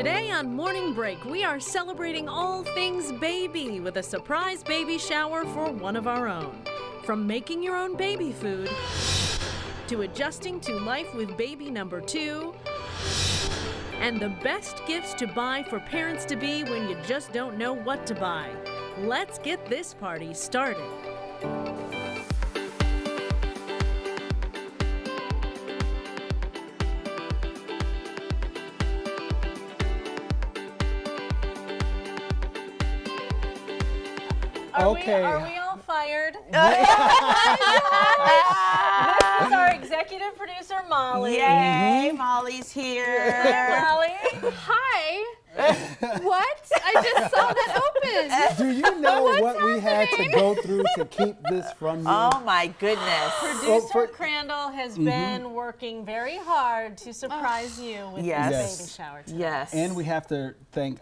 Today on Morning Break, we are celebrating all things baby with a surprise baby shower for one of our own. From making your own baby food to adjusting to life with baby number 2, and the best gifts to buy for parents-to-be when you just don't know what to buy. Let's get this party started. Are we all fired? This is our executive producer, Molly. Yay, Molly's here. Molly. Hi. What? I just saw that open. Do you know what we had to go through to keep this from you? Oh my goodness. Producer Crandall has been working very hard to surprise you with this baby shower today. Yes. And we have to thank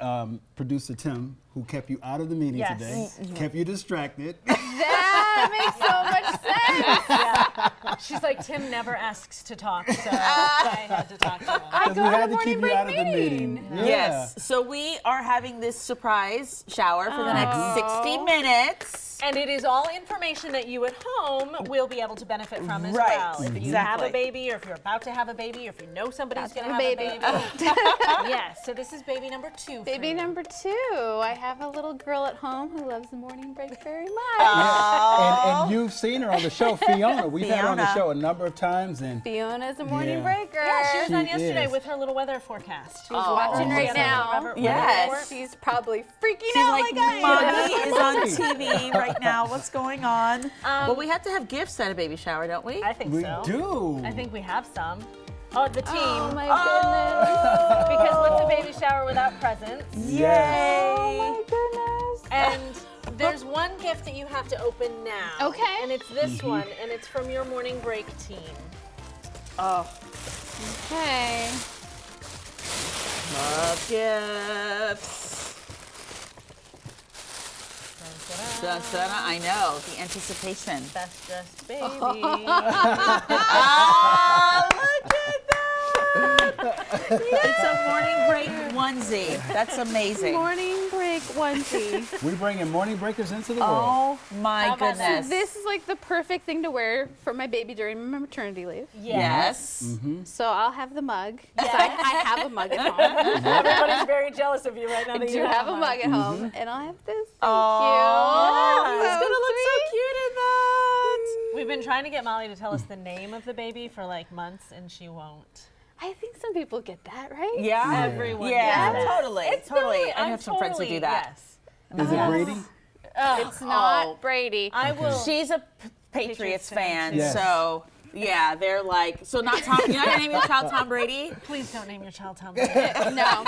producer Tim, who kept you out of the meeting today, kept you distracted. That makes so much sense. Yeah. She's like, Tim never asks to talk, so I had to talk to him. Because we had to keep you out of the meeting. Yeah. Yes. So we are having this surprise shower for the next 60 minutes. And it is all information that you at home will be able to benefit from as well. If you have a baby, or if you're about to have a baby, or if you know somebody's going to have a baby. Yes, so this is baby number 2. Baby number 2. I have a little girl at home who loves the morning break very much. And you've seen her on the show, Fiona. We've had her on the show a number of times. And Fiona's a morning breaker. Yeah, she was on yesterday with her little weather forecast. She's watching right now. Yes. She's probably freaking She's out like, I Mommy am. is on TV right now. What's going on? Well, we have to have gifts at a baby shower, don't we? I think so. we do. I think we have some. Oh, the team. Oh my goodness. Because what's a baby shower without presents? Yay. Oh my goodness. And there's one gift that you have to open now. Okay. And it's this one, and it's from your morning break team. Oh, Okay. love gifts. I know, the anticipation. That's just baby. Ah, look at that! It's a morning break onesie. That's amazing. Morning break onesie. We bring in morning breakers into the world. Oh my How about that? goodness. This is like the perfect thing to wear for my baby during my maternity leave. Yes. So I'll have the mug. So I have a mug at home. Everybody's very jealous of you right now. I That do you have a mug at home, and I'll have this. Thank Oh, you. it's gonna look so cute in that. We've been trying to get Molly to tell us the name of the baby for like months, and she won't. I think some people get that, right? Yeah. Everyone Yeah, gets that. totally. It's totally. really- I I'm have some friends who do that. Yes. Is it Brady? It's not Brady. I will. She's a Patriots fan, Yes. so yeah, they're like, so not Tom. You're not gonna name your child Tom Brady? Please don't name your child Tom Brady. No.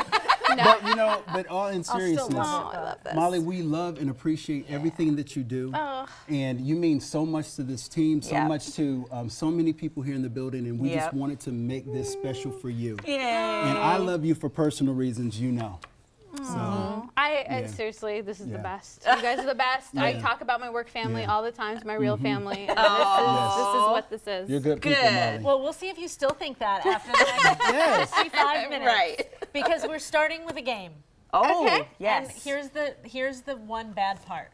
But all in seriousness, love I love this. Molly, we love and appreciate everything that you do. And you mean so much to this team, so much to so many people here in the building, and we just wanted to make this special for you. Yay. And I love you for personal reasons, you know. So, I seriously, this is the best. You guys are the best. I talk about my work family all the time to my real family. And this is what this is. you're good people, Good. Molly. Well, we'll see if you still think that after the next 55 minutes. Right. Because we're starting with a game. Oh, Okay. yes. And here's the one bad part.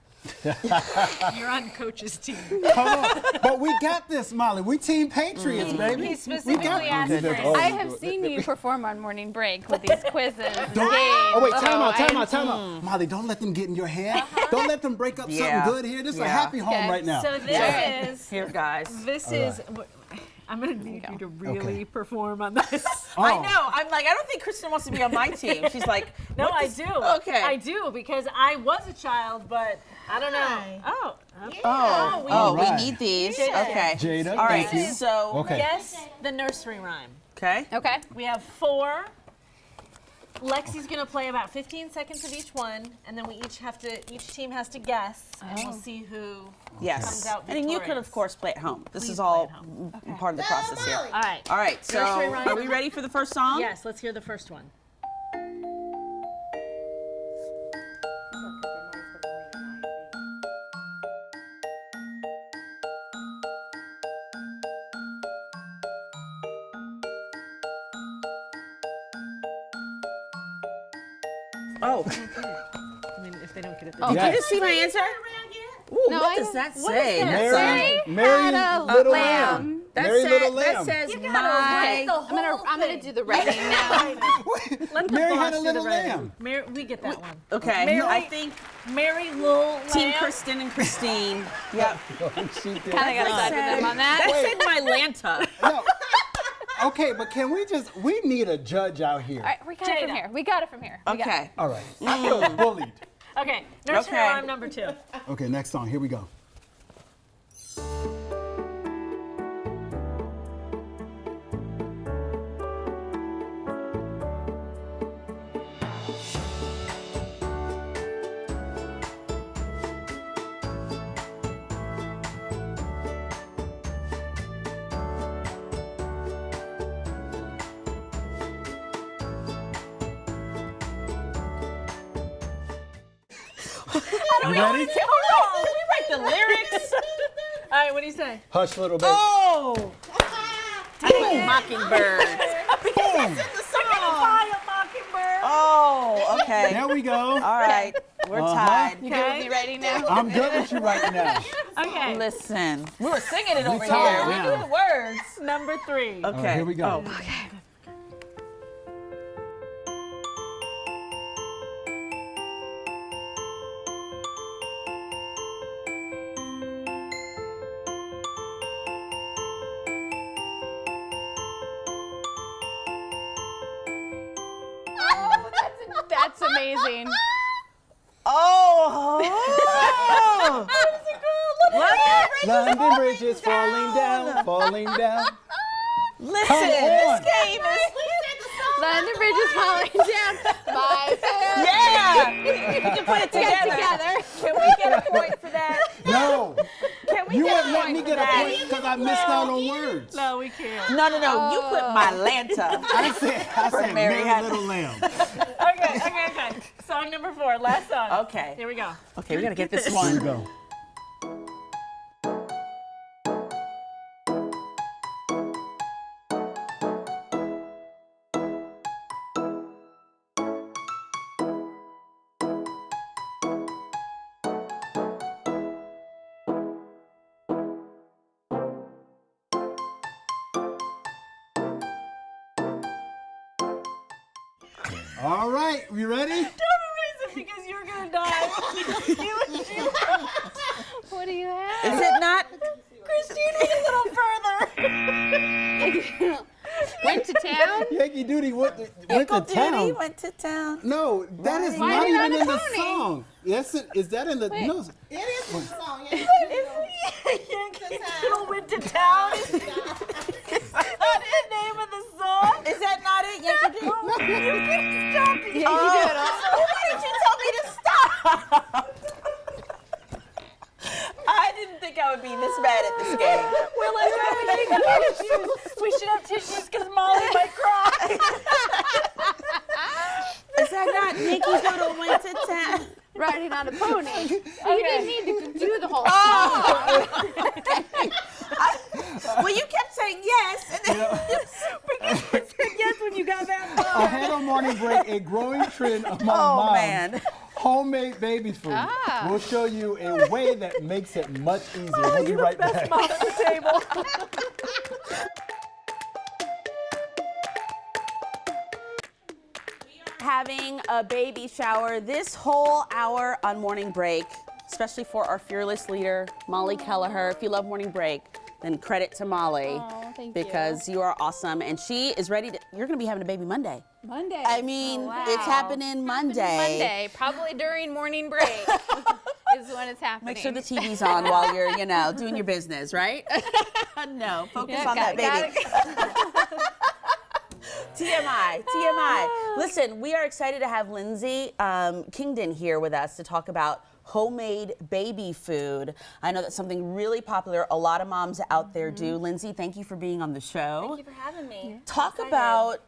You're on Coach's team. Come on. But we got this, Molly. We Team Patriots, baby. He specifically asked for it. I have seen you perform on Morning Break with these quizzes and games. Oh, wait, time so out. Molly, don't let them get in your head. Don't let them break up something good here. This is a happy home Okay. right now. So this is Here, guys. I'm gonna need you to really perform on this. I know. I'm like, I don't think Kristen wants to be on my team. She's like, No, what I does- do. Okay. I do because I was a child, but I don't know. Oh. Oh, Right. we need these. Jada. Okay. Jada, All right. thank you. So, Okay. Guess the nursery rhyme. okay. Okay. We have 4. Lexi's gonna play about 15 seconds of each one, and then each team has to guess, and we'll see who Yes. comes out And then you could, victorious. of course, play at home. This Please is play all at home. part of the process here. All right. All right. So, Nursery rhyme. are we ready for the first song? Yes, let's hear the first one. Oh. I mean, if they don't get it. Did you just see my answer? Ooh, No, what I does that what say? is That that? Mary Had a Little lamb. Lamb. That Mary said- Little that Lamb. says Okay, my. I'm gonna do the writing now. Let the Mary boss had a do little the writing. lamb. Mary, we get that one. Okay, I think Mary Lil Team Lamb. Kristen and Christine. Yep. She did. Kind of got side with them on that. That said my Lanta. No. Okay, but can we need a judge out here. All right, we got it from here. We got it from here. We got it. Okay. All right. I feel bullied. Okay, nursery Okay. rhyme number 2. Okay, next song. Here we go. You ready? Hold on, let me write the lyrics. All right, what do you say? Hush, little baby. Oh! Mockingbird. Boom. Oh, okay. There we go. All right, we're tied. You good with me writing now? I'm good with you right now. Okay, Listen, we were singing it over tied here. We now. knew the words. number 3. Okay, All right, here we go. Oh. Oh, that's amazing. Oh! London Bridge is falling down, falling down. Listen, Come on. this game is. London Bridge is falling down. My fair. Yeah! We can put it Get together. together. Can we get a point for that? No. Can we You get wouldn't a let point me for get a that? point because I missed out on words. No, we can't. No, you put my Lanta. I said Mary Mary had- Little Lamb. Okay. Song number 4, last song. Okay. Here we go. Okay, we gotta get this Here we one. go. All right, you ready? Don't erase it because you're gonna die. What do you have? Is it not? Christine, went a little further. Went to town? Yankee Doodle went to Uncle town. Duty went to town. No, that is Why not are you even on a in the pony? song. Yes, is that in the? Wait. No. It is in the song. Yeah. Yankee Doodle went to town. Is that the name of the song? Is that not it, Yankee Doodle? You can stop it. Why did you tell me to stop? I didn't think I would be this bad at this game. Well, I have tissues. We should have tissues because Molly might cry. Is that not Yankee Doodle went to town? Riding on a pony. You didn't need to do the whole song. Well, you kept saying yes. And then Yes, when you got that far. Ahead of morning break, a growing trend among Oh, moms. man. Homemade baby food. Ah. We'll show you a way that makes it much easier. We'll be right back. Mom at the table. having a baby shower this whole hour on Morning Break, especially for our fearless leader, Molly Kelleher. If you love Morning Break, then credit to Molly. Oh, thank because you are awesome. And she is ready to, you're going to be having a baby Monday. Monday. I mean, Oh, wow. it's happening Monday. Monday, probably during morning break is when it's happening. Make sure the TV's on while you're, doing your business, right? No, focus Yeah, on that baby. TMI. Listen, we are excited to have Lindsay Kingdon here with us to talk about homemade baby food. I know that's something really popular. A lot of moms out there do. Lindsay, thank you for being on the show. Thank you for having me. Talk about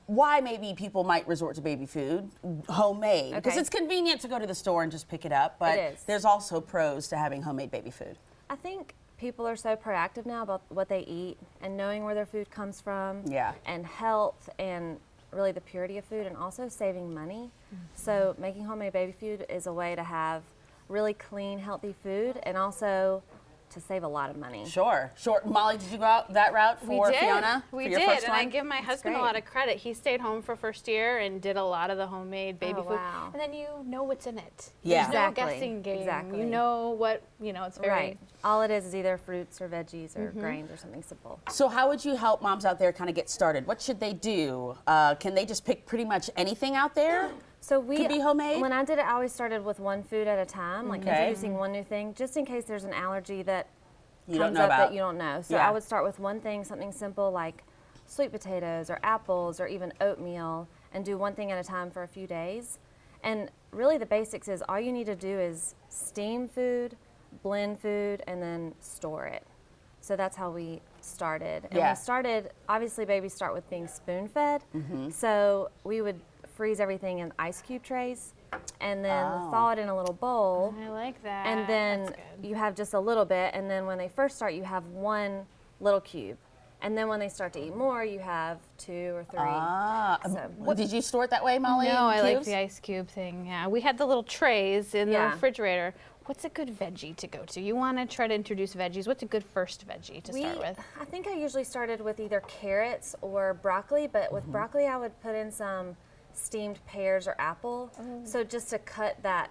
why maybe people might resort to baby food, homemade. Because Okay. it's convenient to go to the store and just pick it up, but It is. there's also pros to having homemade baby food. I think people are so proactive now about what they eat and knowing where their food comes from. Yeah. And health and really the purity of food and also saving money. So making homemade baby food is a way to have really clean, healthy food and also to save a lot of money. Sure. Molly, did you go out that route for Fiona? We for your did, first and one? I give my husband a lot of credit. He stayed home for first year and did a lot of the homemade baby food. Wow. And then you know what's in it. Yeah. There's no Exactly. guessing game. Exactly. You know what, it's very... Right. All it is either fruits or veggies or grains or something simple. So how would you help moms out there kind of get started? What should they do? Can they just pick pretty much anything out there? So we Could be homemade? When I did it, I always started with one food at a time, like introducing one new thing, just in case there's an allergy that You don't comes know up about. that you don't know. So Yeah. I would start with one thing, something simple like sweet potatoes or apples or even oatmeal, and do one thing at a time for a few days. And really the basics is all you need to do is steam food, blend food, and then store it. So that's how we started. And Yeah. we started, obviously babies start with being spoon-fed. So we would freeze everything in ice cube trays and then thaw it in a little bowl. I like that. And then That's good. you have just a little bit, and then when they first start, you have one little cube. And then when they start to eat more, you have 2 or 3. So- Did you store it that way, Molly? No, I like Cubes? the ice cube thing. Yeah, we had the little trays in the Yeah. refrigerator. What's a good veggie to go to? You want to try to introduce veggies. What's a good first veggie to start with? I think I usually started with either carrots or broccoli, but with broccoli, I would put in some steamed pears or apple. So just to cut that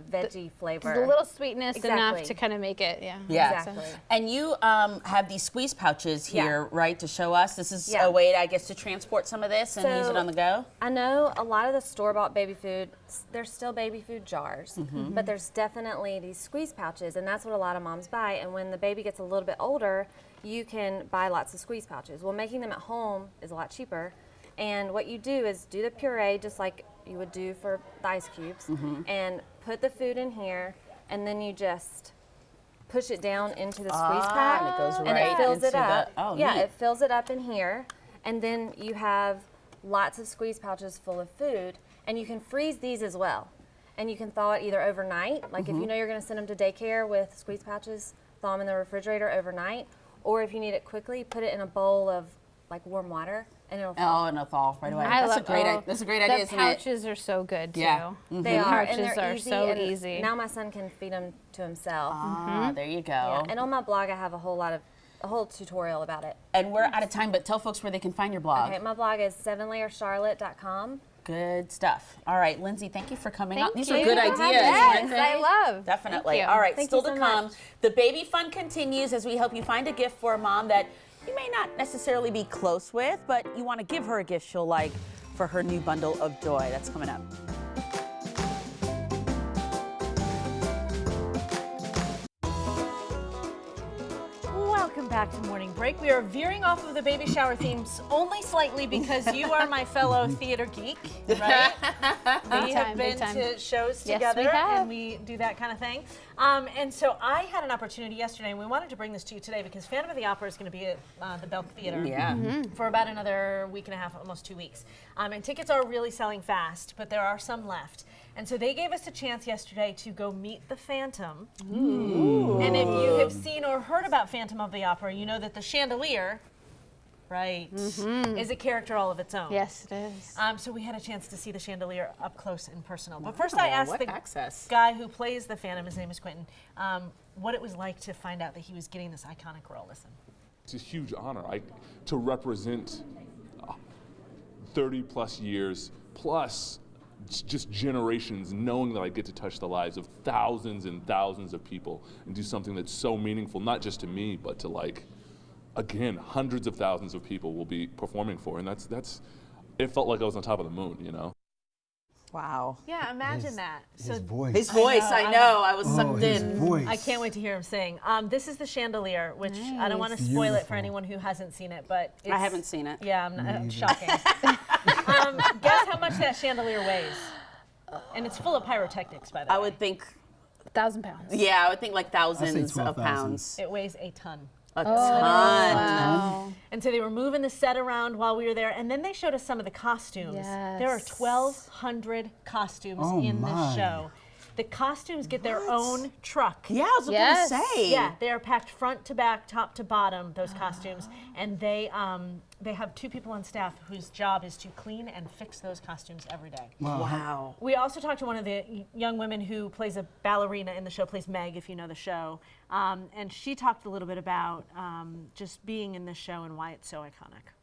veggie flavor. The little sweetness enough Exactly. to kind of make it, yeah. Yeah. Exactly. And you have these squeeze pouches here, right, to show us. This is Yeah. a way, I guess, to transport some of this and use it So- on the go. I know a lot of the store-bought baby food, there's still baby food jars, but there's definitely these squeeze pouches, and that's what a lot of moms buy. And when the baby gets a little bit older, you can buy lots of squeeze pouches. Well, making them at home is a lot cheaper. And what you do is do the puree just like you would do for the ice cubes, and put the food in here, and then you just push it down into the squeeze pack, and it goes and right it fills it into the- up. oh, yeah, neat. it fills it up in here, and then you have lots of squeeze pouches full of food, and you can freeze these as well. And you can thaw it either overnight, like if you know you're going to send them to daycare with squeeze pouches, thaw them in the refrigerator overnight, or if you need it quickly, put it in a bowl of like warm water, and it'll thaw. Oh, and a thaw right away. I That's a love- great. oh, That's a great idea, The isn't it? pouches are so good, too. Yeah. They are, and Pouches they're are easy, so and easy. now my son can feed them to himself. Ah, there you go. Yeah, and on my blog, I have a whole tutorial about it. And we're out of time, but tell folks where they can find your blog. Okay, my blog is 7layercharlotte.com. Good stuff. All right, Lindsay, thank you for coming out. Thank These are you. good Yes, ideas, yes, weren't they? I love. Definitely. Thank you. All right, Thank still you to so come. much. The baby fun continues as we help you find a gift for a mom that you may not necessarily be close with, but you want to give her a gift she'll like for her new bundle of joy. That's coming up. Welcome back to Morning Break. We are veering off of the baby shower themes only slightly because you are my fellow theater geek, right? We have time, been big time. to shows Yes, together we have. and we do that kind of thing. And so I had an opportunity yesterday, and we wanted to bring this to you today because Phantom of the Opera is going to be at the Belk Theater Yeah. for about another week and a half, almost 2 weeks. And tickets are really selling fast, but there are some left. And so they gave us a chance yesterday to go meet the Phantom. And if you have seen or heard about Phantom of the Opera, you know that the chandelier, right, is a character all of its own. Yes, it is. So we had a chance to see the chandelier up close and personal. But first I asked what the access. guy who plays the Phantom, his name is Quentin, what it was like to find out that he was getting this iconic role. Listen. It's a huge honor to represent 30 plus years plus just generations, knowing that I get to touch the lives of thousands and thousands of people and do something that's so meaningful, not just to me, but to again, hundreds of thousands of people will be performing for. And that's it felt like I was on top of the moon, you know? Wow. Yeah, imagine that. His voice. His voice, I know. I was Oh, sucked his in. voice. I can't wait to hear him sing. This is the chandelier, which I don't want to spoil it for Beautiful. anyone who hasn't seen it, but it's, I haven't seen it. Yeah, I'm not, shocking. Guess how much that chandelier weighs? And it's full of pyrotechnics, by the way. I would think, 1,000 pounds. yeah, I would think like thousands of 12,000. pounds. It weighs a ton. A ton. Wow. And so they were moving the set around while we were there, and then they showed us some of the costumes. There are Yes. 1,200 costumes Oh in my. this show. The costumes get their own truck. Yeah, I was going to say. Yeah, they are packed front to back, top to bottom, those costumes. And they have 2 people on staff whose job is to clean and fix those costumes every day. Wow. We also talked to one of the young women who plays a ballerina in the show, plays Meg, if you know the show. And she talked a little bit about just being in this show and why it's so iconic.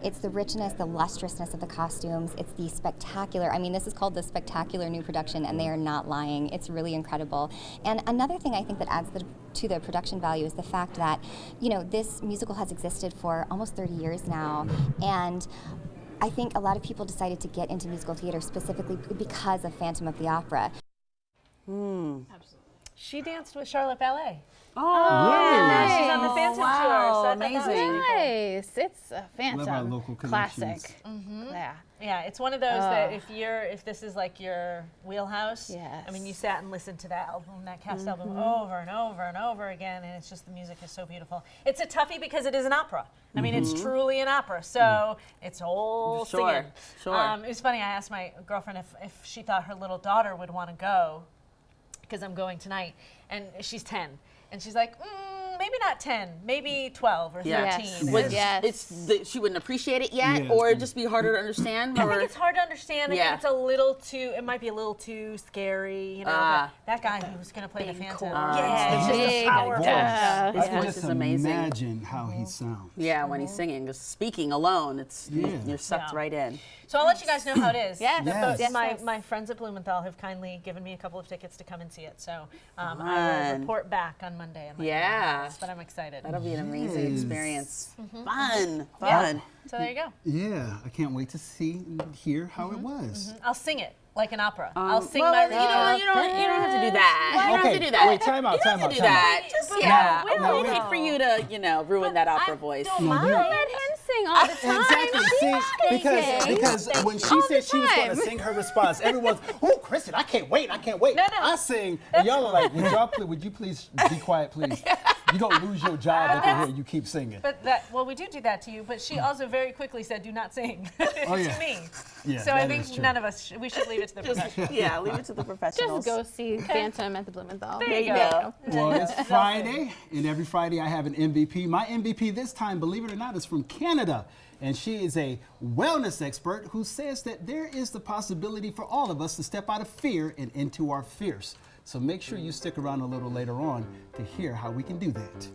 It's the richness, the lustrousness of the costumes. It's the spectacular, I mean, this is called the spectacular new production, and they are not lying. It's really incredible. And another thing I think that adds to the production value is the fact that, you know, this musical has existed for almost 30 years now, and I think a lot of people decided to get into musical theater specifically because of Phantom of the Opera. Absolutely. She danced with Charlotte Ballet. Oh, and now she's on the Phantom tour. So amazing. Nice. It's a Love our local Phantom classic. connections. Yeah, it's one of those that if this is like your wheelhouse, Yes. I mean, you sat and listened to that album, that cast album over and over and over again, and it's just the music is so beautiful. It's a toughie because it is an opera. I mean, it's truly an opera, so it's all singing. Sure. It was funny, I asked my girlfriend if she thought her little daughter would want to go, because I'm going tonight, and she's 10. And she's like, maybe not 10, maybe 12 or 13. She wouldn't appreciate it yet, or just be harder to understand? I think it's hard to understand. I think it's a little too, it might be a little too scary, you know. But that guy who's going to play the Phantom. Yeah. It's powerful. His voice just is amazing. Imagine how he sounds. Yeah, when he's singing, just speaking alone, you're sucked right in. So I'll let you guys know how it is. Yes. My friends at Blumenthal have kindly given me a couple of tickets to come and see it. So I will report back on Monday. And but I'm excited. That'll be an amazing experience. Fun. So there you go. Yeah, I can't wait to see and hear how it was. I'll sing it like an opera. I'll sing my. You don't have to do that. You don't have to do that. Wait, time out. You don't have to do that. Just we need for you to ruin that opera voice. I let him sing all the time. Exactly. See, because when she said she was going to sing her response, everyone's, oh, Kristen, I can't wait. No. I sing, and y'all are like, would you please be quiet, please? You're going to lose your job if you hear you keep singing. But we do that to you, but she also very quickly said, do not sing to me. Yeah, so I think none of us, we should leave it to the professionals. Yeah, leave it to the professionals. Just go see Phantom at the Blumenthal. There you go. Well, it's Friday, and every Friday I have an MVP. My MVP this time, believe it or not, is from Canada. And she is a wellness expert who says that there is the possibility for all of us to step out of fear and into our fierce. So make sure you stick around a little later on to hear how we can do that.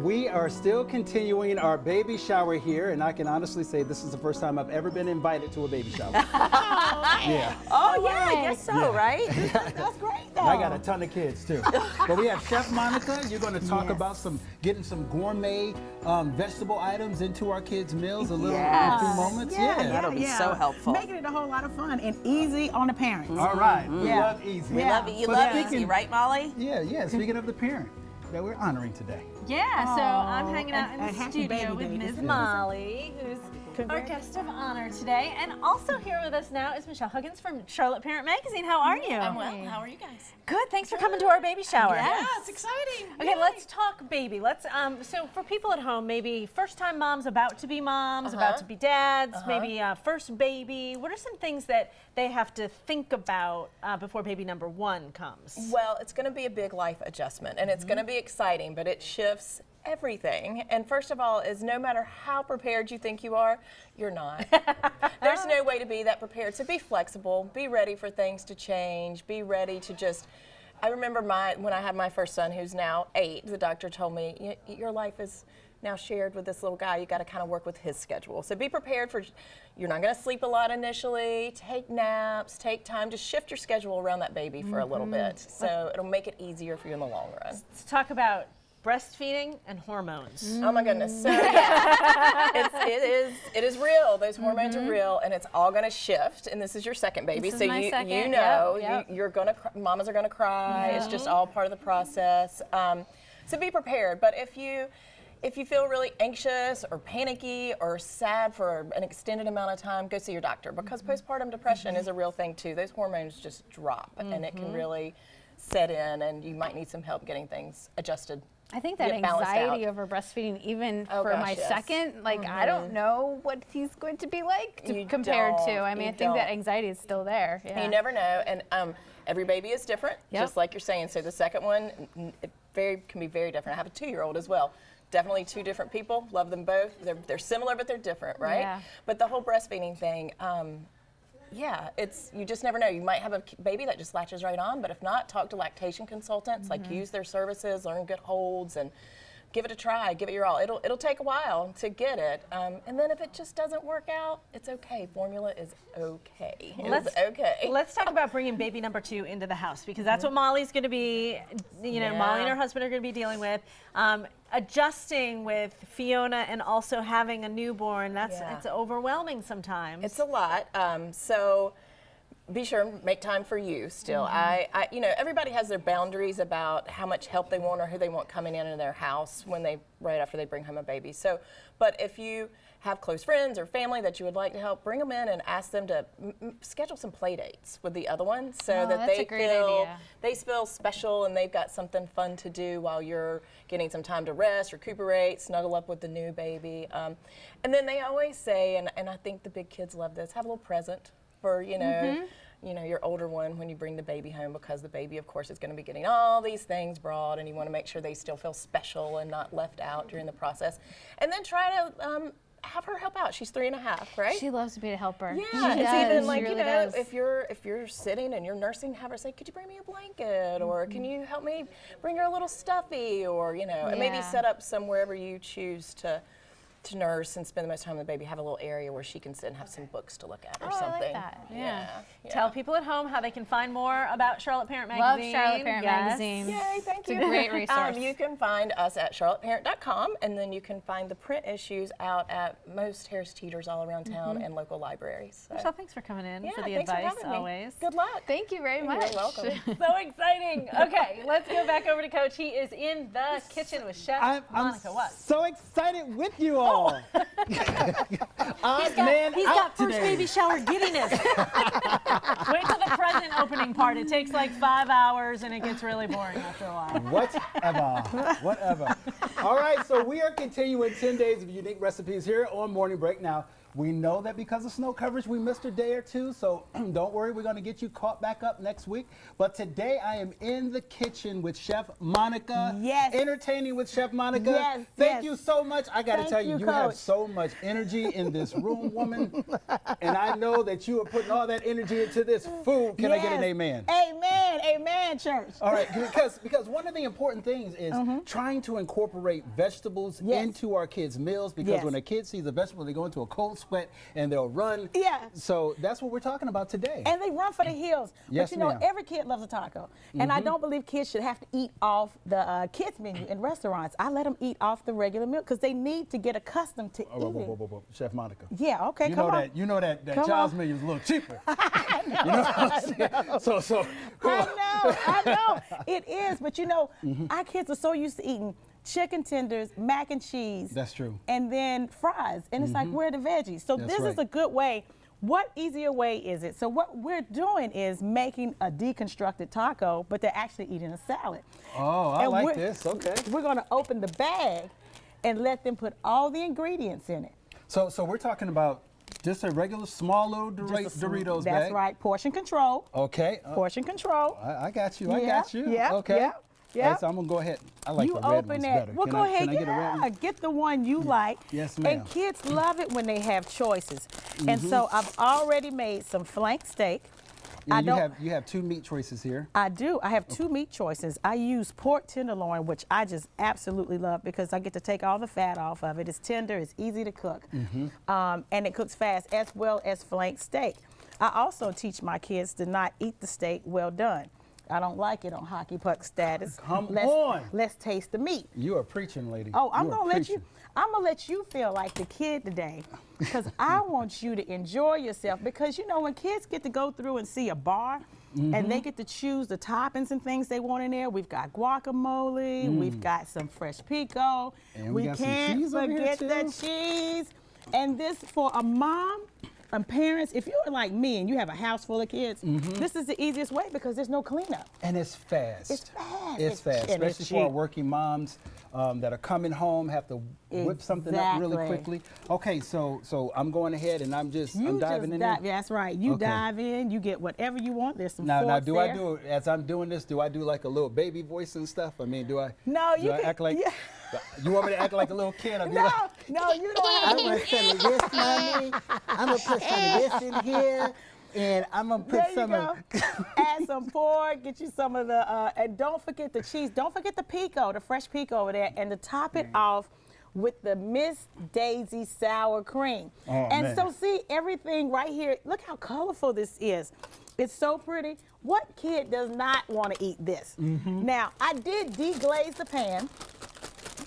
We are still continuing our baby shower here, and I can honestly say this is the first time I've ever been invited to a baby shower. Yeah. Oh, yeah, I guess so, right? That's great, though. I got a ton of kids, too. But we have Chef Monica. You're going to talk about getting some gourmet vegetable items into our kids' meals in a few moments. That'll be so helpful. Making it a whole lot of fun and easy on the parents. All right. We love easy. We love it. You love easy, right, Molly? Yeah. Speaking of the parent that we're honoring today. Yeah, so I'm hanging out in the happy studio baby with day. Ms. Molly, who's our guest of honor today. And also here with us now is Michelle Huggins from Charlotte Parent Magazine. How are you? I'm well. How are you guys? Good. Thanks for coming to our baby shower. Yeah, it's exciting. Okay, let's talk baby. Let's so for people at home, maybe first-time moms, about to be moms, about to be dads, maybe first baby. What are some things that they have to think about before baby number 1 comes? Well, it's going to be a big life adjustment, and it's going to be exciting, but it shifts everything. And first of all is no matter how prepared you think you are, you're not. There's no way to be that prepared. So be flexible, be ready for things to change, be ready to just, I remember when I had my first son, who's now 8, the doctor told me, your life is now shared with this little guy. You got to kind of work with his schedule. So be prepared for, you're not going to sleep a lot initially, take naps, take time to shift your schedule around that baby for a little bit. So it'll make it easier for you in the long run. Let's talk about breastfeeding and hormones. Oh my goodness. So yeah, it is real. Those hormones are real, and it's all going to shift. And this is your second baby, so you know you're gonna mamas are gonna cry. It's just all part of the process. So be prepared. But if you feel really anxious or panicky or sad for an extended amount of time, go see your doctor, because postpartum depression is a real thing too. Those hormones just drop, and it can really set in, and you might need some help getting things adjusted. I think that Get balanced anxiety out. over breastfeeding, even Oh, for gosh, my yes. second, like I don't know what he's going to be like compared to. I mean, I think that anxiety is still there. Yeah. You never know, and every baby is different, just like you're saying. So the second one, can be very different. I have a 2-year-old as well. Definitely 2 different people. Love them both. They're similar, but they're different, right? Yeah. But the whole breastfeeding thing. Yeah, you just never know. You might have a baby that just latches right on, but if not, talk to lactation consultants, like use their services, learn good holds, and give it a try, give it your all. It'll take a while to get it, and then if it just doesn't work out, it's okay. Formula is okay. It's okay. Let's talk about bringing baby number 2 into the house, because that's what Molly's going to be, Molly and her husband are going to be dealing with. Adjusting with Fiona and also having a newborn, it's overwhelming sometimes. It's a lot. So be sure and make time for you still. Everybody has their boundaries about how much help they want or who they want coming into their house right after they bring home a baby. So, but if you have close friends or family that you would like to help, bring them in and ask them to schedule some play dates with the other one so that they feel special and they've got something fun to do while you're getting some time to rest, recuperate, snuggle up with the new baby. And then they always say, and I think the big kids love this, have a little present for, your older one when you bring the baby home, because the baby, of course, is going to be getting all these things brought, and you want to make sure they still feel special and not left out during the process. And then try to have her help out. She's 3.5, right? She loves to be a helper. Yeah, it's even like, if you're sitting and you're nursing, have her say, could you bring me a blanket? Or can you help me bring her a little stuffy? Or, and maybe set up wherever you choose to nurse and spend the most time with the baby, have a little area where she can sit and have some books to look at or something. I like that. Yeah. Tell people at home how they can find more about Charlotte Parent Magazine. Love Charlotte Parent Magazine. Yay, thank you. It's a great resource. You can find us at charlotteparent.com, and then you can find the print issues out at most Harris Teeters all around town and local libraries. So. Michelle, thanks for coming in for the thanks advice for having me. always. Good luck. Thank you very much. You're welcome. So exciting. Okay, let's go back over to Coach. He is in the kitchen with Chef Monica. What? So excited with you all. He's got first baby shower giddiness. Wait till the present opening part. It takes like 5 hours and it gets really boring after a while. Whatever. All right, so we are continuing 10 days of unique recipes here on Morning Break. Now, we know that because of snow coverage, we missed a day or two, so don't worry, we're going to get you caught back up next week. But today I am in the kitchen with Chef Monica. Yes. Entertaining with Chef Monica. Yes. Thank you so much. I got to tell you, you, you Coach. have so much energy in this room, woman. And I know that you are putting all that energy into this food. Can I get an amen? Amen. Amen, church. All right, because one of the important things is trying to incorporate vegetables into our kids' meals, because when a kid sees a vegetable, they go into a cold sweat and they'll run. Yeah. So that's what we're talking about today. And they run for the hills. Yes, but you know, ma'am. every kid loves a taco. And I don't believe kids should have to eat off the kids menu in restaurants. I let them eat off the regular meal because they need to get accustomed to eating. Whoa. Chef Monica. Yeah, okay, come on. You know that Come child's on. menu is a little cheaper. I know. You know what I'm saying? So I know. It is, but you know, our kids are so used to eating chicken tenders, mac and cheese. That's true. And then fries. And it's like, where are the veggies? So That's this right. is a good way. What easier way is it? So what we're doing is making a deconstructed taco, but they're actually eating a salad. Oh, I And like we're- this. Okay. We're going to open the bag and let them put all the ingredients in it. So we're talking about just a regular small little Doritos bag. That's right. Portion control. Okay. Portion control. I got you. I Yeah, got you. yeah, Okay. yeah, yeah. All right, so I'm gonna go ahead. I like You the red open ones that. better. Well, Can go I- ahead. Can I get a red one? Get the one you like. Yes, ma'am. And kids love it when they have choices. And so I've already made some flank steak. Yeah, you have 2 meat choices here. I do. I have 2 meat choices. I use pork tenderloin, which I just absolutely love because I get to take all the fat off of it. It's tender, it's easy to cook, and it cooks fast, as well as flank steak. I also teach my kids to not eat the steak well done. I don't like it on hockey puck status. Come on. Let's taste the meat. You are preaching, lady. Oh, I'm You are gonna let you. preaching. I'm gonna let you feel like the kid today, because I want you to enjoy yourself. Because you know when kids get to go through and see a bar, and they get to choose the toppings and things they want in there. We've got guacamole. We've got some fresh pico. And we got some can't cheese over here, forget the too. cheese. And this for a mom And parents, if you're like me and you have a house full of kids, this is the easiest way because there's no cleanup. And it's fast. It's fast. It's fast, and especially for our working moms that are coming home, have to whip something up really quickly. Okay, so I'm going ahead and I'm diving in there. That's right. You dive in, you get whatever you want. There's some Now, forks do there. I do, as I'm doing this, do I do like a little baby voice and stuff? I mean, do I? No, do you I can, act like? yeah. You want me to act like a little kid? No, you don't have I'm gonna some of this, mommy. I'm gonna put some of this in here, and I'm gonna put There some you of. go. Add some pork, get you some of the, and don't forget the cheese. Don't forget the pico, the fresh pico over there, and to top it off with the Miss Daisy sour cream. Oh, and man. so see everything right here. Look how colorful this is. It's so pretty. What kid does not want to eat this? Now, I did deglaze the pan.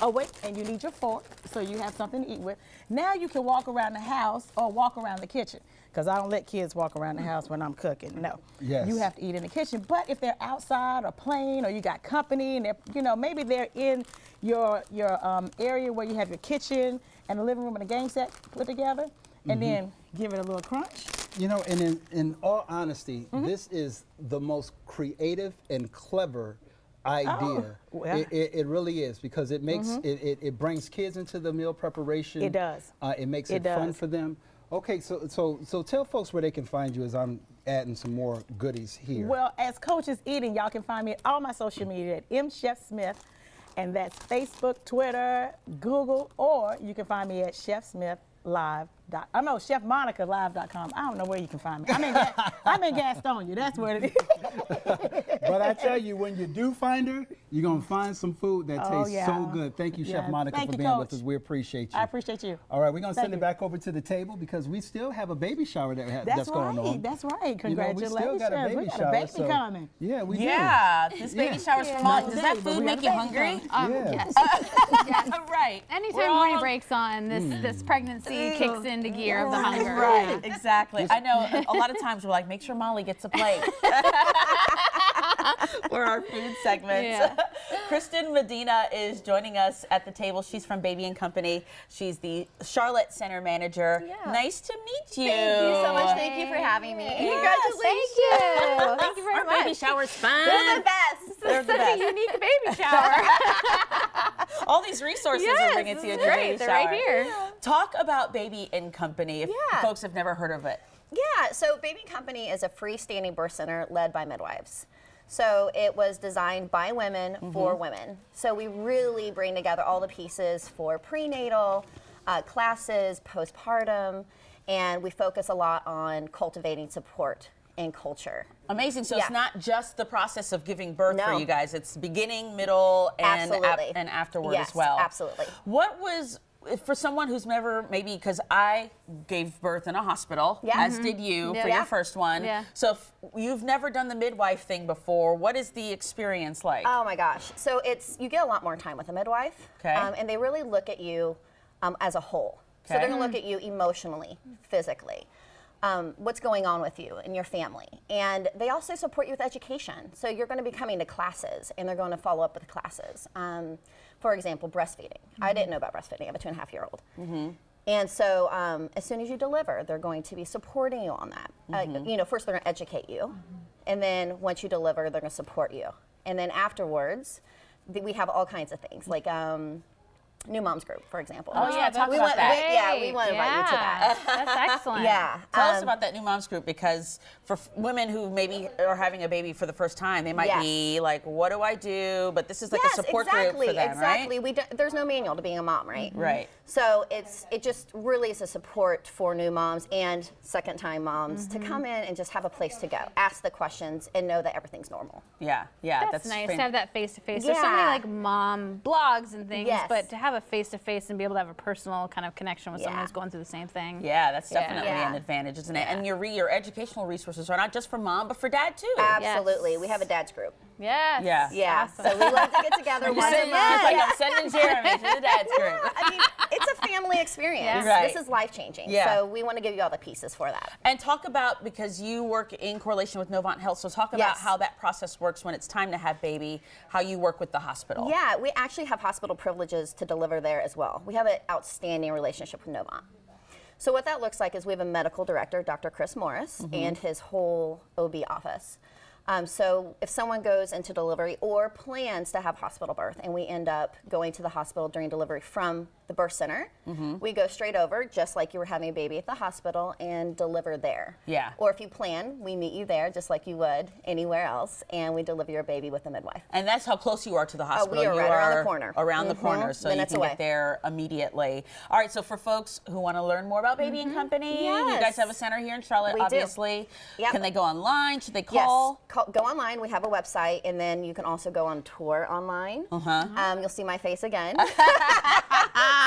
Oh, wait, and you need your fork, so you have something to eat with. Now you can walk around the house or walk around the kitchen, because I don't let kids walk around the house when I'm cooking, no. Yes. You have to eat in the kitchen. But if they're outside or playing, or you got company, and they're, maybe they're in your area where you have your kitchen and the living room and a game set put together, and then give it a little crunch. And in all honesty, this is the most creative and clever idea. Well. It really is, because it makes it brings kids into the meal preparation. It does. It makes It it fun does. for them. Okay, so tell folks where they can find you as I'm adding some more goodies here. Well, as Coach is Eating, y'all can find me at all my social media at mchefsmith, and that's Facebook, Twitter, Google, or you can find me at chefmonicalive.com. I don't know where you can find me. I'm in Gastonia. That's where it is. But I tell you, when you do find her, you're going to find some food that tastes so good. Thank you, Chef Monica, Thank for you, being with Coach. us. We appreciate you. I appreciate you. All right, we're going to Thank send it you. back over to the table because we still have a baby shower that's going on. That's right. You know, we Congratulations. still got a baby we got shower. a baby so- coming. Yeah, we do. Yeah, this baby shower's for mom. Not Does that today, but food we got make a you baby hungry? coming. Yes. Yes. Right. Anytime morning breaks on, this pregnancy kicks into gear of the hunger. Right, exactly. I know a lot of times we're like, make sure Molly gets a plate. For our food segments. Yeah. Kristen Medina is joining us at the table. She's from Baby & Company. She's the Charlotte Center Manager. Yeah. Nice to meet you. Thank you so much. Thank you for having me. Congratulations. Thank you. Thank you very Our much. baby shower's fun. They're the best. They're the Such best. a unique baby shower. All these resources Yes, we're bringing to you in your great. baby They're shower. right here. Talk about Baby & Company if Yeah. folks have never heard of it. Yeah, so Baby & Company is a freestanding birth center led by midwives. So it was designed by women for women. So we really bring together all the pieces for prenatal, classes, postpartum, and we focus a lot on cultivating support and culture. Amazing. So Yeah. it's not just the process of giving birth for No. you guys. It's beginning, middle, and Absolutely. and afterward Yes, as well. absolutely. What was, for someone who's never, maybe, because I gave birth in a hospital, Yeah. as did you for Yeah. your first one. Yeah. So if you've never done the midwife thing before, what is the experience like? Oh my gosh. So you get a lot more time with a midwife. Okay. And they really look at you as a whole. So Okay. they're going to look at you emotionally, physically. What's going on with you and your family. And they also support you with education. So you're going to be coming to classes and they're going to follow up with classes. For example, breastfeeding. I didn't know about breastfeeding. I have a 2.5-year-old. And so as soon as you deliver, they're going to be supporting you on that. First they're going to educate you. And then once you deliver, they're going to support you. And then afterwards, we have all kinds of things like New Moms Group, for example. Oh, yeah, talk we about want, that. we want to invite you to that. That's excellent. Yeah. Tell us about that New Moms Group, because for women who maybe are having a baby for the first time, they might Yes. be like, what do I do? But this is like a support exactly, group for them, exactly. right? There's no manual to being a mom, right? Right. So it just really is a support for new moms and second-time moms to come in and just have a place to go, ask the questions, and know that everything's normal. Yeah, That's nice to have that face-to-face. There's so many Yeah. like mom blogs and things, Yes. but to have a face-to-face and be able to have a personal kind of connection with someone Yeah. who's going through the same thing. Yeah, that's Yeah. definitely Yeah. an advantage, isn't it? And your educational resources are not just for mom, but for dad too. Absolutely. We have a dad's group. Yes. Yeah. Yeah. Awesome. So we love to get together You're once a sending, month. she's like, I'm sending Jeremy to the dad's group. I mean, it's a family experience. Yeah. Right. This is life-changing. Yeah. So we want to give you all the pieces for that. And talk about, because you work in correlation with Novant Health, so talk about Yes. how that process works when it's time to have baby, how you work with the hospital. Yeah, we actually have hospital privileges to deliver there as well. We have an outstanding relationship with Novant. So what that looks like is we have a medical director, Dr. Chris Morris, and his whole OB office. So if someone goes into delivery or plans to have hospital birth and we end up going to the hospital during delivery from the birth center, we go straight over just like you were having a baby at the hospital and deliver there. Yeah. Or if you plan, we meet you there just like you would anywhere else and we deliver your baby with a midwife. And that's how close you are to the hospital. We are You right around the corner. Around the corner, so Minutes you can away. get there immediately. All right, so for folks who want to learn more about Baby and Company, you guys Yes. have a center here in Charlotte, We do. obviously. Yep. Can they go online? Should they call? Yes, go online. We have a website, and then you can also go on tour online. You'll see my face again.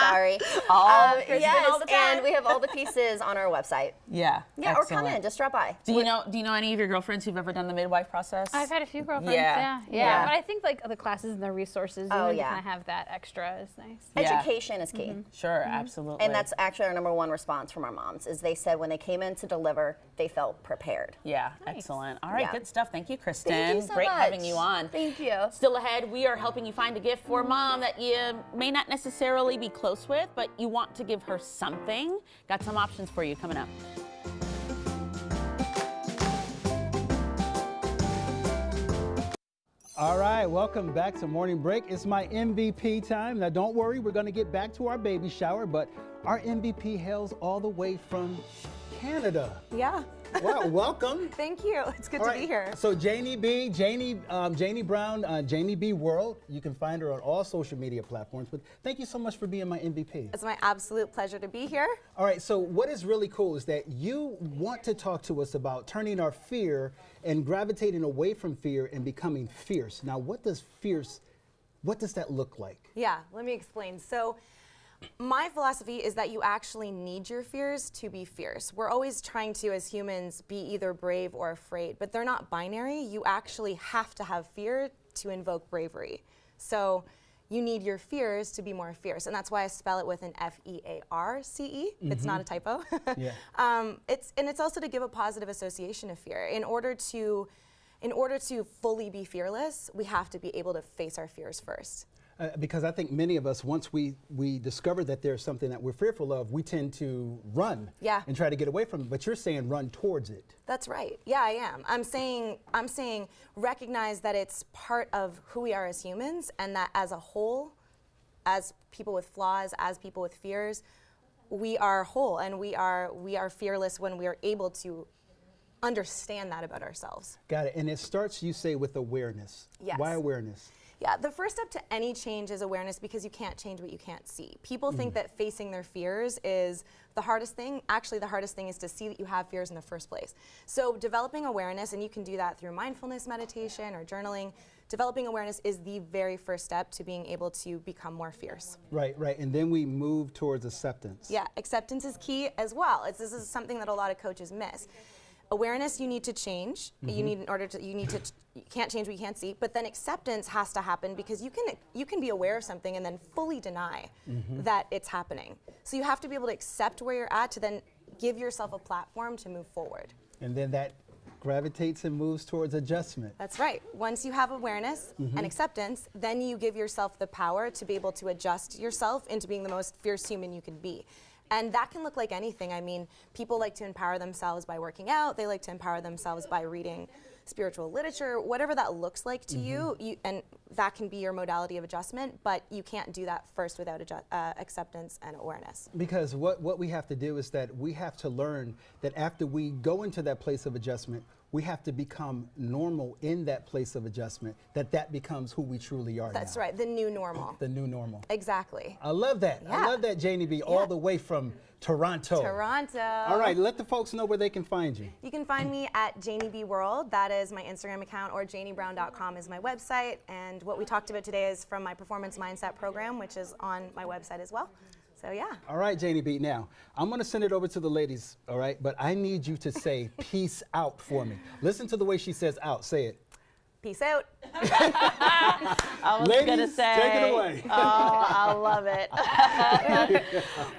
Sorry. Kristen, Yes, all the time. and we have all the pieces on our website. Yeah. Yeah, or come excellent. in, just drop by. Do you know any of your girlfriends who've ever done the midwife process? I've had a few girlfriends. Yeah. Yeah. But I think like the classes and the resources, Oh, to yeah. kind of have that extra is nice. Yeah. Education is key. Sure, absolutely. And that's actually our number one response from our moms, is they said when they came in to deliver, they felt prepared. Yeah, excellent. All right, Yeah. good stuff. Thank you, Kristen. Thank you so Great much. having you on. Thank you. Still ahead, we are helping you find a gift for mom that you may not necessarily be close with, but you want to give her something. Got some options for you coming up. All right, welcome back to Morning Break. It's my MVP time. Now, don't worry, we're going to get back to our baby shower, but our MVP hails all the way from Canada. Yeah. Wow, welcome. Thank you. It's good All to right, be here. So Janie Brown, Janie B World. You can find her on all social media platforms. But thank you so much for being my MVP. It's my absolute pleasure to be here. All right, so what is really cool is that you want to talk to us about turning our fear and gravitating away from fear and becoming fierce. Now, what does that look like? Yeah, let me explain. So my philosophy is that you actually need your fears to be fierce. We're always trying to, as humans, be either brave or afraid, but they're not binary. You actually have to have fear to invoke bravery. So you need your fears to be more fierce, and that's why I spell it with an F-E-A-R-C-E. It's not a typo. Yeah. It's also to give a positive association of fear. In order to fully be fearless, we have to be able to face our fears first. Because I think many of us, once we discover that there's something that we're fearful of, we tend to run and try to get away from it. But you're saying run towards it. That's right. Yeah, I am. I'm saying recognize that it's part of who we are as humans, and that as a whole, as people with flaws, as people with fears, we are whole, and we are fearless when we are able to understand that about ourselves. Got it. And it starts, you say, with awareness. Yes. Why awareness? Yeah, the first step to any change is awareness, because you can't change what you can't see. People think that facing their fears is the hardest thing. Actually, the hardest thing is to see that you have fears in the first place. So developing awareness, and you can do that through mindfulness meditation or journaling, developing awareness is the very first step to being able to become more fierce. Right. And then we move towards acceptance. Yeah, acceptance is key as well. This is something that a lot of coaches miss. Awareness, you need to change. You can't change what you can't see, but then acceptance has to happen, because you can be aware of something and then fully deny that it's happening. So you have to be able to accept where you're at to then give yourself a platform to move forward. And then that gravitates and moves towards adjustment. That's right. Once you have awareness and acceptance, then you give yourself the power to be able to adjust yourself into being the most fierce human you can be. And that can look like anything. I mean, people like to empower themselves by working out. They like to empower themselves by reading spiritual literature, whatever that looks like to you, and that can be your modality of adjustment, but you can't do that first without acceptance and awareness. Because what we have to do is that we have to learn that after we go into that place of adjustment, we have to become normal in that place of adjustment, that becomes who we truly are. That's now. right, the new normal. The new normal. Exactly. I love that. Yeah. I love that, Janie B, all the way from Toronto. Toronto. All right, let the folks know where they can find you. You can find me at Janie B World. That is my Instagram account, or janiebrown.com is my website. And what we talked about today is from my Performance Mindset program, which is on my website as well. So yeah. All right, Janie B. Now, I'm going to send it over to the ladies, all right? But I need you to say peace out for me. Listen to the way she says out. Say it. Peace out. I was Ladies, gonna say, take it away. Oh, I love it.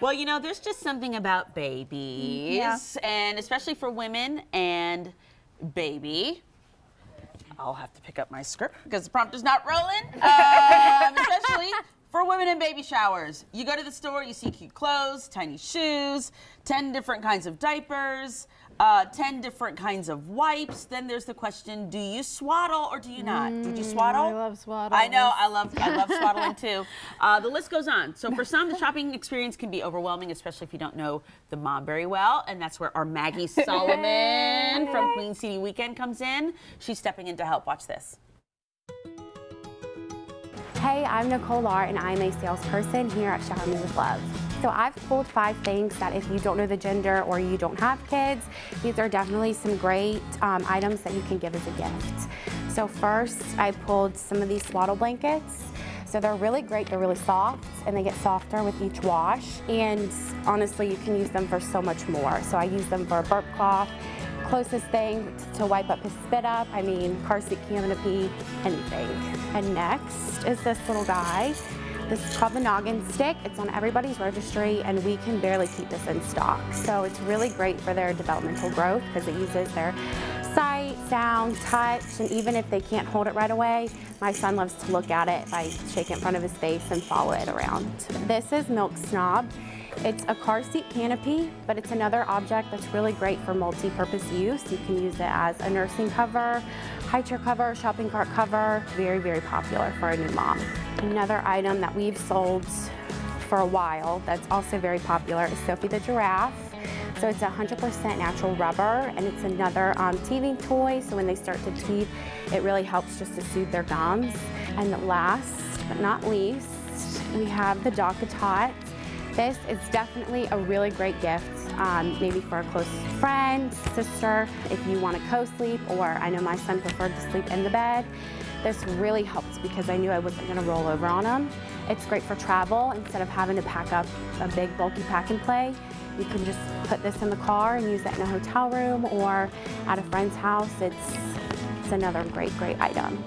Well, you know, there's just something about babies, and especially for women and baby. I'll have to pick up my script because the prompter's not rolling, especially for women and baby. baby showers. You go to the store, you see cute clothes, tiny shoes, 10 different kinds of diapers, 10 different kinds of wipes. Then there's the question, do you swaddle or do you not? Did you swaddle? I love swaddling. I know, I love swaddling too. The list goes on. So for some, the shopping experience can be overwhelming, especially if you don't know the mom very well. And that's where our Maggie Solomon from Queen City Weekend comes in. She's stepping in to help. Watch this. Hey, I'm Nicole Lar, and I'm a salesperson here at Shower Me With Love. So I've pulled 5 things that if you don't know the gender or you don't have kids, these are definitely some great items that you can give as a gift. So first, I pulled some of these swaddle blankets. So they're really great, they're really soft, and they get softer with each wash. And honestly, you can use them for so much more. So I use them for a burp cloth, closest thing to wipe up his spit up, I mean car seat canopy, anything. And next is this little guy. This is called the Noggin Stick. It's on everybody's registry, and we can barely keep this in stock. So it's really great for their developmental growth because it uses their sight, sound, touch, and even if they can't hold it right away, my son loves to look at it if I shake it in front of his face and follow it around. This is Milk Snob. It's a car seat canopy, but it's another object that's really great for multi-purpose use. You can use it as a nursing cover, high chair cover, shopping cart cover. Very, very popular for a new mom. Another item that we've sold for a while that's also very popular is Sophie the Giraffe. So it's 100% natural rubber, and it's another teething toy. So when they start to teeth, it really helps just to soothe their gums. And last but not least, we have the DockATot. This is definitely a really great gift, maybe for a close friend, sister, if you want to co-sleep, or I know my son preferred to sleep in the bed. This really helps because I knew I wasn't going to roll over on him. It's great for travel. Instead of having to pack up a big bulky pack and play, you can just put this in the car and use it in a hotel room or at a friend's house. It's another great item.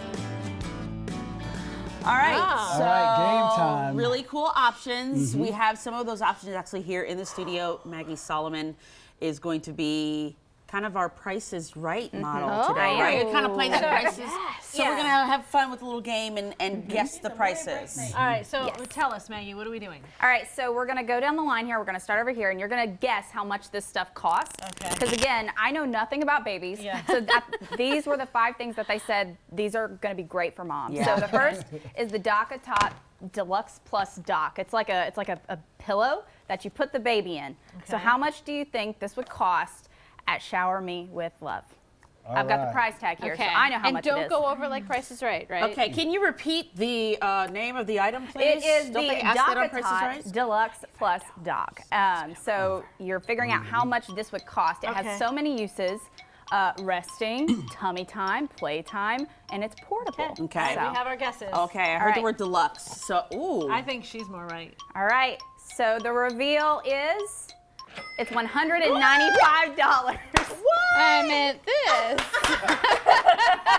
All right, so all right, game time. Really cool options. We have some of those options actually here in the studio. Maggie Solomon is going to be kind of our Price is Right model today, right? You're kind of playing the prices. So we're going to have fun with a little game and guess the prices. All right, so tell us, Maggie, what are we doing? All right, so we're going to go down the line here. We're going to start over here, and you're going to guess how much this stuff costs. Okay. Because, again, I know nothing about babies. Yeah. So these were the 5 things that they said these are going to be great for moms. Yeah. So the first is the DockATot Deluxe Plus Dock. It's like a pillow that you put the baby in. Okay. So how much do you think this would cost at Shower Me With Love? I've got the price tag here, so I know how much it is. And don't go over like Price is Right, right? Okay, can you repeat the name of the item, please? It is the DockATot Deluxe Plus Dock. So you're figuring out how much this would cost. It has so many uses. Resting, tummy time, playtime, and it's portable. Okay. So we have our guesses. Okay, I heard the word deluxe. So, I think she's more right. All right, so the reveal is, it's $195. What? I meant this.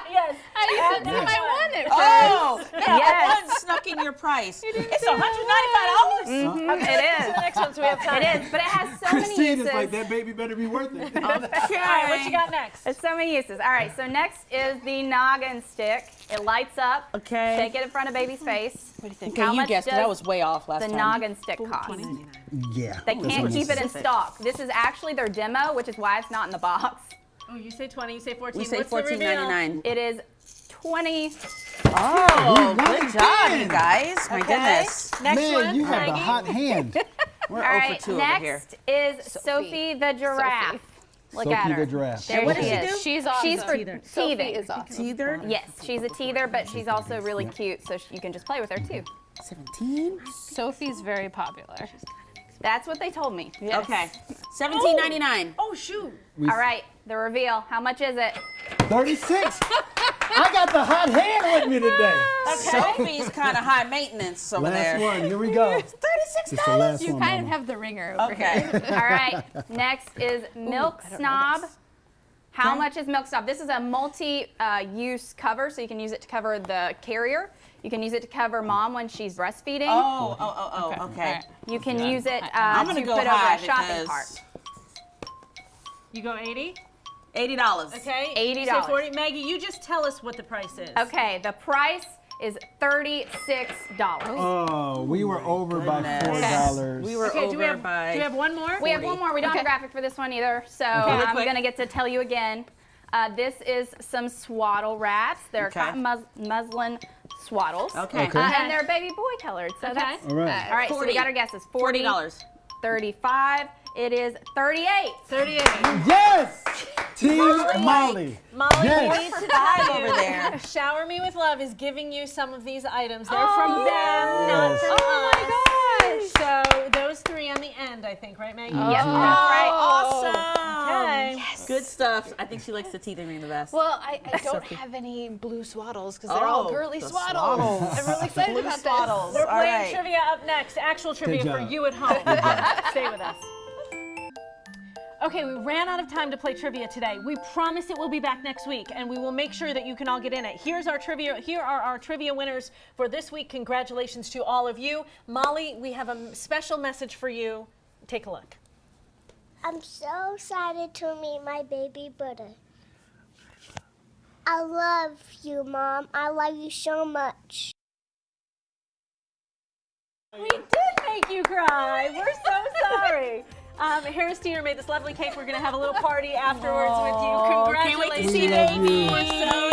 Yes. I said I won it first. Oh, yes. One snuck in your price. It's $195. It is. The next one, so we have time. It is, but it has so many Christine uses. is like, that baby better be worth it. Okay. All right, what you got next? There's so many uses. All right, so next is the Noggin Stick. It lights up. Okay. Shake it in front of baby's face. What do you think? Okay, you guessed it. That was way off last time. The Noggin Stick cost. Yeah. They can't keep it in stock. This is actually their demo, which is why it's not in the box. Oh, you say 20, you say 14. We say What's the reveal? $14.99. It is 20. Oh, good job, you guys. My goodness. Next Man, one, you have Maggie. the hot hand. We're All 0 right, for 2 over here. next is Sophie the Giraffe. Look Sophie at her. the Giraffe. There What she does she is. do? She's awesome. She's for Teether. Sophie teething. is awesome. Teether? Yes, she's a teether, but she's also really cute, so you can just play with her too. 17? Sophie's very popular. That's what they told me. Yes. Okay. $17.99. Oh, shoot. All right, the reveal. How much is it? 36. I got the hot hand with me today. Sophie's kind of high maintenance over there. Last one. Here we go. $36. It's the last You one. kind of Mama. have the ringer over Okay. here. All right, next is Milk Snob. How much is Milk Snob? This is a multi-use cover, so you can use it to cover the carrier. You can use it to cover mom when she's breastfeeding. Okay. You can use it I'm to gonna put go over high a shopping because- cart. You go 80? $80. Okay. $80. You say 40. Maggie, you just tell us what the price is. Okay, the price is $36. Oh, we were over by $4. We were over by. Do we have one more? We have one more. We don't have a graphic for this one either, so I'm going to get to tell you again. This is some swaddle wraps. They're cotton muslin swaddles. Okay. And they're baby boy colored. So that's all right. All right, so we got our guesses. $40. 35. It is 38. 38. Yes! Team Molly. Molly, Yes. we need to tell you, over there. Shower Me With Love is giving you some of these items. They're from them, not from us. Oh my gosh. So those three on the end, I think, right, Maggie? Yes, that's right. Awesome. Okay. Yes. Good stuff. I think she likes the teething ring the best. Well, I don't have any blue swaddles because they're all girly the swaddles. I'm really excited Blue about swaddles. We're All playing right. trivia up next. Actual trivia for job. you at home. Stay with us. Okay, we ran out of time to play trivia today. We promise it will be back next week, and we will make sure that you can all get in it. Here's our trivia. Here are our trivia winners for this week. Congratulations to all of you. Molly, we have a special message for you. Take a look. I'm so excited to meet my baby brother. I love you, Mom. I love you so much. We did make you cry. We're so sorry. Harris Teeter made this lovely cake. We're going to have a little party afterwards with you. Congratulations. Can't wait to see baby. We're so